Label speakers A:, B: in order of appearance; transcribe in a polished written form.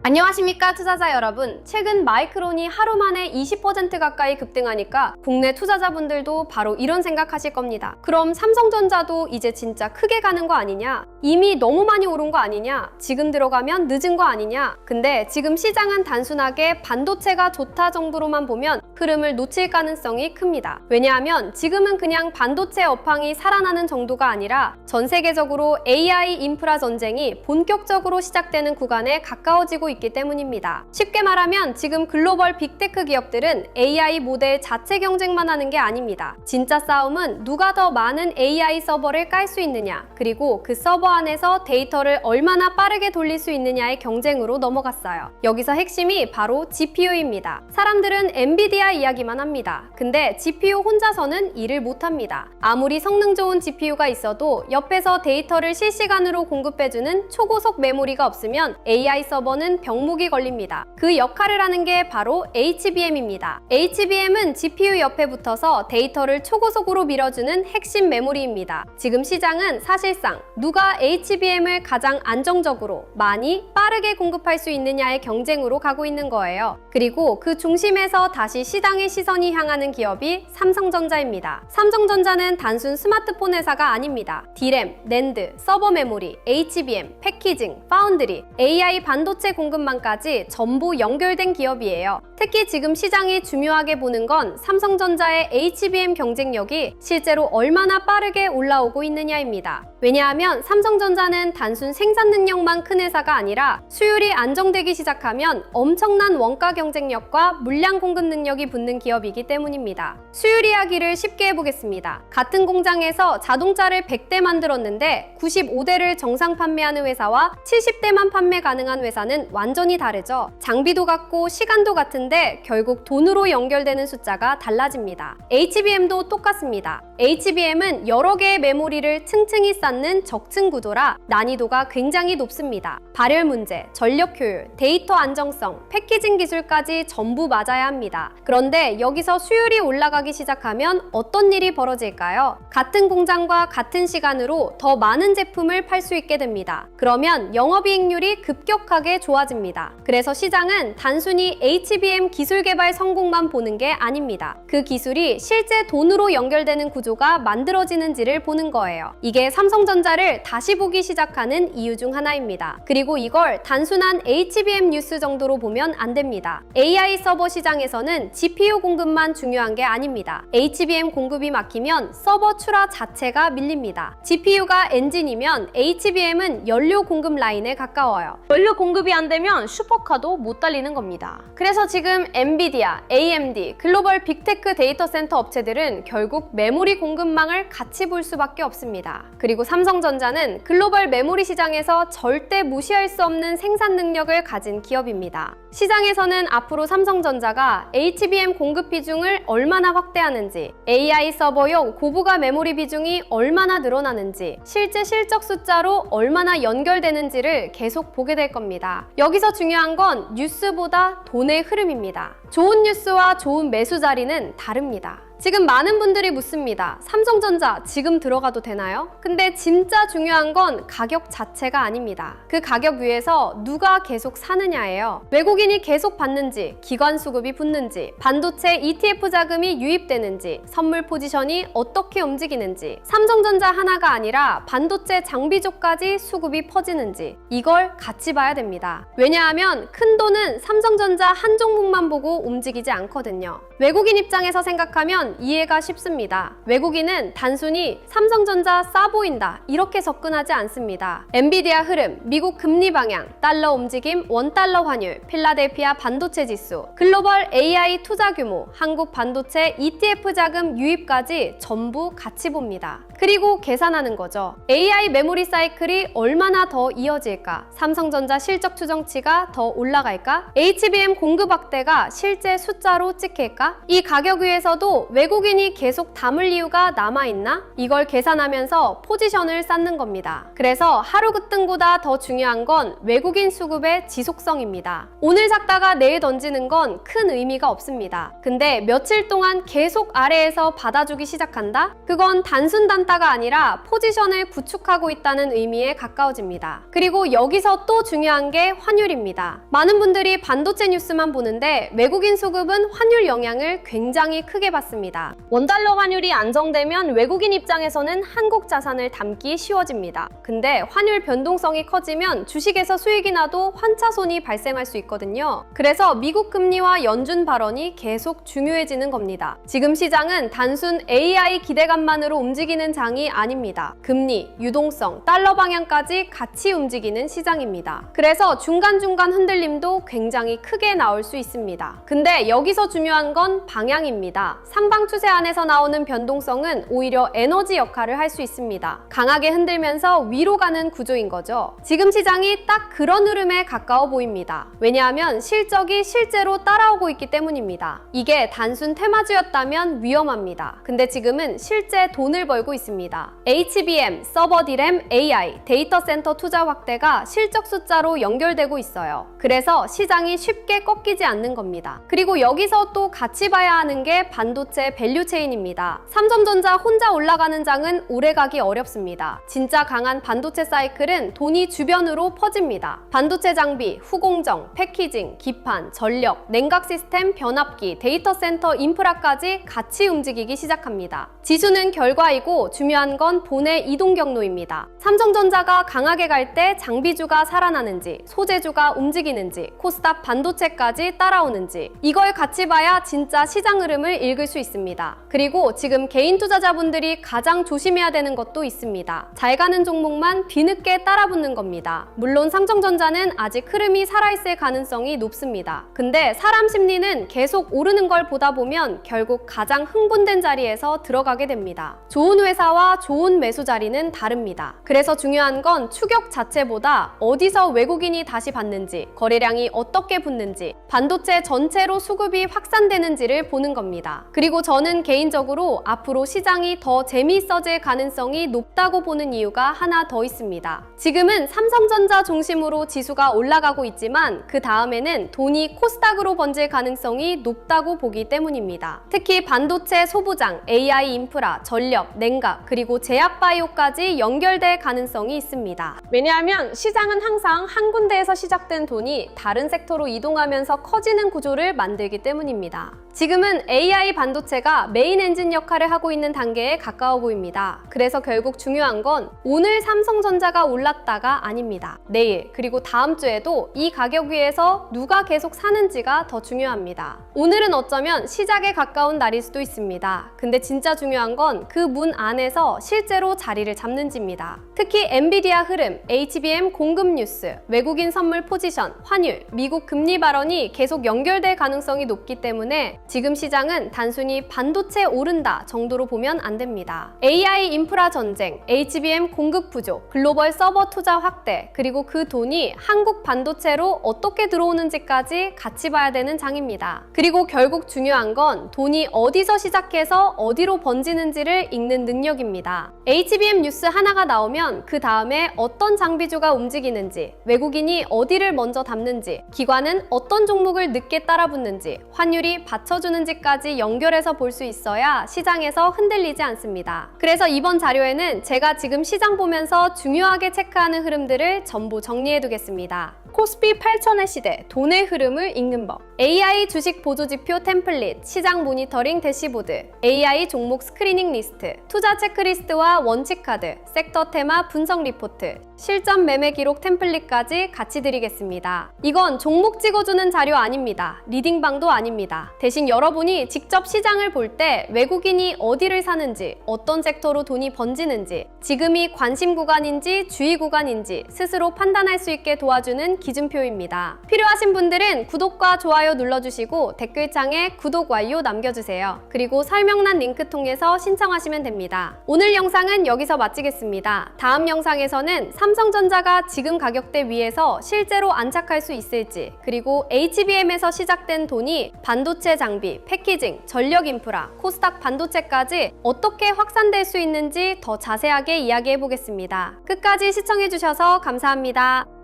A: 안녕하십니까 투자자 여러분. 최근 마이크론이 하루 만에 20% 가까이 급등하니까 국내 투자자분들도 바로 이런 생각하실 겁니다. 그럼 삼성전자도 이제 진짜 크게 가는 거 아니냐? 이미 너무 많이 오른 거 아니냐? 지금 들어가면 늦은 거 아니냐? 근데 지금 시장은 단순하게 반도체가 좋다 정도로만 보면 흐름을 놓칠 가능성이 큽니다. 왜냐하면 지금은 그냥 반도체 업황이 살아나는 정도가 아니라 전 세계적으로 AI 인프라 전쟁이 본격적으로 시작되는 구간에 가까워지고 있기 때문입니다. 쉽게 말하면 지금 글로벌 빅테크 기업들은 AI 모델 자체 경쟁만 하는 게 아닙니다. 진짜 싸움은 누가 더 많은 AI 서버를 깔 수 있느냐, 그리고 그 서버 안에서 데이터를 얼마나 빠르게 돌릴 수 있느냐의 경쟁으로 넘어갔어요. 여기서 핵심이 바로 GPU입니다. 사람들은 엔비디아 이야기만 합니다. 근데 GPU 혼자서는 일을 못합니다. 아무리 성능 좋은 GPU가 있어도 옆에서 데이터를 실시간으로 공급해주는 초고속 메모리가 없으면 AI 서버는 병목이 걸립니다. 그 역할을 하는 게 바로 HBM입니다. HBM은 GPU 옆에 붙어서 데이터를 초고속으로 밀어주는 핵심 메모리입니다. 지금 시장은 사실상 누가 HBM을 가장 안정적으로 많이 빠르게 공급할 수 있느냐의 경쟁으로 가고 있는 거예요. 그리고 그 중심에서 다시 시장의 시선이 향하는 기업이 삼성전자입니다. 삼성전자는 단순 스마트폰 회사가 아닙니다. D램, 낸드, 서버 메모리, HBM, 패키징, 파운드리, AI 반도체 공급망까지 전부 연결된 기업이에요. 특히 지금 시장이 중요하게 보는 건 삼성전자의 HBM 경쟁력이 실제로 얼마나 빠르게 올라오고 있느냐입니다. 왜냐하면 삼성전자는 단순 생산 능력만 큰 회사가 아니라 수율이 안정되기 시작하면 엄청난 원가 경쟁력과 물량 공급 능력이 붙는 기업이기 때문입니다. 수율 이야기를 쉽게 해보겠습니다. 같은 공장에서 자동차를 100대 만들었는데 95대를 정상 판매하는 회사와 70대만 판매 가능한 회사는 완전히 다르죠. 장비도 같고 시간도 같은데 결국 돈으로 연결되는 숫자가 달라집니다. HBM도 똑같습니다. HBM은 여러 개의 메모리를 층층이 쌓는 적층 구도라 난이도가 굉장히 높습니다. 발열 문제, 전력 효율, 데이터 안정성, 패키징 기술까지 전부 맞아야 합니다. 그런데 여기서 수율이 올라가기 시작하면 어떤 일이 벌어질까요? 같은 공장과 같은 시간으로 더 많은 제품을 팔 수 있게 됩니다. 그러면 영업이익률이 급격하게 좋아집니다. 그래서 시장은 단순히 HBM 기술 개발 성공만 보는 게 아닙니다. 그 기술이 실제 돈으로 연결되는 구조가 만들어지는지를 보는 거예요. 이게 삼성전자를 다시 보기 시작하는 이유 중 하나입니다. 그리고 이걸 단순한 HBM 뉴스 정도로 보면 안 됩니다. AI 서버 시장에서는 GPU 공급만 중요한 게 아닙니다. HBM 공급이 막히면 서버 출하 자체가 밀립니다. GPU가 엔진이면 HBM은 연료 공급 라인에 가까워요. 연료 공급이 안 되면 슈퍼카도 못 달리는 겁니다. 그래서 지금 엔비디아, AMD, 글로벌 빅테크 데이터 센터 업체들은 결국 메모리 공급망을 같이 볼 수밖에 없습니다. 그리고 삼성전자는 글로벌 메모리 시장에서 절대 무시할 수 없는 생산 능력을 가진 기업입니다. 시장에서는 앞으로 삼성전자가 HBM 공급 비중을 얼마나 확대하는지, AI 서버용 고부가 메모리 비중이 얼마나 늘어나는지, 실제 실적 숫자로 얼마나 연결되는지를 계속 보게 될 겁니다. 여기서 중요한 건 뉴스보다 돈의 흐름입니다. 좋은 뉴스와 좋은 매수 자리는 다릅니다. 지금 많은 분들이 묻습니다. 삼성전자 지금 들어가도 되나요? 근데 진짜 중요한 건 가격 자체가 아닙니다. 그 가격 위에서 누가 계속 사느냐예요. 외국인이 계속 받는지, 기관 수급이 붙는지, 반도체 ETF 자금이 유입되는지, 선물 포지션이 어떻게 움직이는지, 삼성전자 하나가 아니라 반도체 장비족까지 수급이 퍼지는지 이걸 같이 봐야 됩니다. 왜냐하면 큰 돈은 삼성전자 한 종목만 보고 움직이지 않거든요. 외국인 입장에서 생각하면 이해가 쉽습니다. 외국인은 단순히 삼성전자 싸 보인다 이렇게 접근하지 않습니다. 엔비디아 흐름, 미국 금리 방향, 달러 움직임, 원달러 환율, 필라델피아 반도체 지수, 글로벌 AI 투자 규모, 한국 반도체 ETF 자금 유입까지 전부 같이 봅니다. 그리고 계산하는 거죠. AI 메모리 사이클이 얼마나 더 이어질까? 삼성전자 실적 추정치가 더 올라갈까? HBM 공급 확대가 실제 숫자로 찍힐까? 이 가격 위에서도 외국인이 계속 담을 이유가 남아있나? 이걸 계산하면서 포지션을 쌓는 겁니다. 그래서 하루 급등보다 더 중요한 건 외국인 수급의 지속성입니다. 오늘 샀다가 내일 던지는 건 큰 의미가 없습니다. 근데 며칠 동안 계속 아래에서 받아주기 시작한다? 그건 단순 단타 괜찮다가 아니라 포지션을 구축하고 있다는 의미에 가까워집니다. 그리고 여기서 또 중요한 게 환율입니다. 많은 분들이 반도체 뉴스만 보는데 외국인 수급은 환율 영향을 굉장히 크게 받습니다. 원달러 환율이 안정되면 외국인 입장에서는 한국 자산을 담기 쉬워집니다. 근데 환율 변동성이 커지면 주식에서 수익이 나도 환차손이 발생할 수 있거든요. 그래서 미국 금리와 연준 발언이 계속 중요해지는 겁니다. 지금 시장은 단순 AI 기대감만으로 움직이는 장이 아닙니다. 금리, 유동성, 달러 방향까지 같이 움직이는 시장입니다. 그래서 중간중간 흔들림도 굉장히 크게 나올 수 있습니다. 근데 여기서 중요한 건 방향입니다. 상방 추세 안에서 나오는 변동성은 오히려 에너지 역할을 할 수 있습니다. 강하게 흔들면서 위로 가는 구조인 거죠. 지금 시장이 딱 그런 흐름에 가까워 보입니다. 왜냐하면 실적이 실제로 따라오고 있기 때문입니다. 이게 단순 테마주였다면 위험합니다. 근데 지금은 실제 돈을 벌고 있습니다. HBM, 서버 디램, AI, 데이터 센터 투자 확대가 실적 숫자로 연결되고 있어요. 그래서 시장이 쉽게 꺾이지 않는 겁니다. 그리고 여기서 또 같이 봐야 하는 게 반도체 밸류체인입니다. 삼성전자 혼자 올라가는 장은 오래가기 어렵습니다. 진짜 강한 반도체 사이클은 돈이 주변으로 퍼집니다. 반도체 장비, 후공정, 패키징, 기판, 전력, 냉각 시스템, 변압기, 데이터 센터 인프라까지 같이 움직이기 시작합니다. 지수는 결과이고 중요한 건 본의 이동 경로입니다. 삼성전자가 강하게 갈 때 장비주가 살아나는지, 소재주가 움직이는지, 코스닥 반도체까지 따라오는지 이걸 같이 봐야 진짜 시장 흐름을 읽을 수 있습니다. 그리고 지금 개인 투자자분들이 가장 조심해야 되는 것도 있습니다. 잘 가는 종목만 뒤늦게 따라붙는 겁니다. 물론 삼성전자는 아직 흐름이 살아있을 가능성이 높습니다. 근데 사람 심리는 계속 오르는 걸 보다 보면 결국 가장 흥분된 자리에서 들어가게 됩니다. 좋은 회사와 좋은 매수 자리는 다릅니다. 그래서 중요한 건 추격 자체보다 어디서 외국인이 다시 받는지, 거래량이 어떻게 붙는지, 반도체 전체로 수급이 확산되는지를 보는 겁니다. 그리고 저는 개인적으로 앞으로 시장이 더 재미있어질 가능성이 높다고 보는 이유가 하나 더 있습니다. 지금은 삼성전자 중심으로 지수가 올라가고 있지만 그 다음에는 돈이 코스닥으로 번질 가능성이 높다고 보기 때문입니다. 특히 반도체 소부장, AI 인프라, 전력, 냉각, 그리고 제약바이오까지 연결될 가능성이 있습니다. 왜냐하면 시장은 항상 한 군데에서 시작된 돈이 다른 섹터로 이동하면서 커지는 구조를 만들기 때문입니다. 지금은 AI 반도체가 메인 엔진 역할을 하고 있는 단계에 가까워 보입니다. 그래서 결국 중요한 건 오늘 삼성전자가 올랐다가 아닙니다. 내일 그리고 다음 주에도 이 가격 위에서 누가 계속 사는지가 더 중요합니다. 오늘은 어쩌면 시작에 가까운 날일 수도 있습니다. 근데 진짜 중요한 건 그 문 안에서 실제로 자리를 잡는지입니다. 특히 엔비디아 흐름, HBM 공급 뉴스, 외국인 선물 포지션, 환율, 미국 금리 발언이 계속 연결될 가능성이 높기 때문에 지금 시장은 단순히 반도체 오른다 정도로 보면 안 됩니다. AI 인프라 전쟁, HBM 공급 부족, 글로벌 서버 투자 확대, 그리고 그 돈이 한국 반도체로 어떻게 들어오는지까지 같이 봐야 되는 장입니다. 그리고 결국 중요한 건 돈이 어디서 시작해서 어디로 번지는지를 읽는 능력입니다. HBM 뉴스 하나가 나오면 그 다음에 어떤 장비주가 움직이는지, 외국인이 어디를 먼저 담는지, 기관은 어떤 종목을 늦게 따라붙는지, 환율이 받쳐주는지까지 연결해서 볼 수 있어야 시장에서 흔들리지 않습니다. 그래서 이번 자료에는 제가 지금 시장 보면서 중요하게 체크하는 흐름들을 전부 정리해두겠습니다. 코스피 8000의 시대, 돈의 흐름을 읽는 법, AI 주식 보조지표 템플릿, 시장 모니터링 대시보드, AI 종목 스크리닝 리스트, 투자 체크리스트와 원칙 카드, 섹터 테마 분석 리포트, 실전 매매 기록 템플릿까지 같이 드리겠습니다. 이건 종목 찍어주는 자료 아닙니다. 리딩방도 아닙니다. 대신 여러분이 직접 시장을 볼 때 외국인이 어디를 사는지, 어떤 섹터로 돈이 번지는지, 지금이 관심 구간인지 주의 구간인지 스스로 판단할 수 있게 도와주는 기준표입니다. 필요하신 분들은 구독과 좋아요 눌러주시고 댓글창에 구독 완료 남겨주세요. 그리고 설명란 링크 통해서 신청하시면 됩니다. 오늘 영상은 여기서 마치겠습니다. 다음 영상에서는 삼성전자가 지금 가격대 위에서 실제로 안착할 수 있을지, 그리고 HBM에서 시작된 돈이 반도체 장비, 패키징, 전력 인프라, 코스닥 반도체까지 어떻게 확산될 수 있는지 더 자세하게 이야기해 보겠습니다. 끝까지 시청해 주셔서 감사합니다.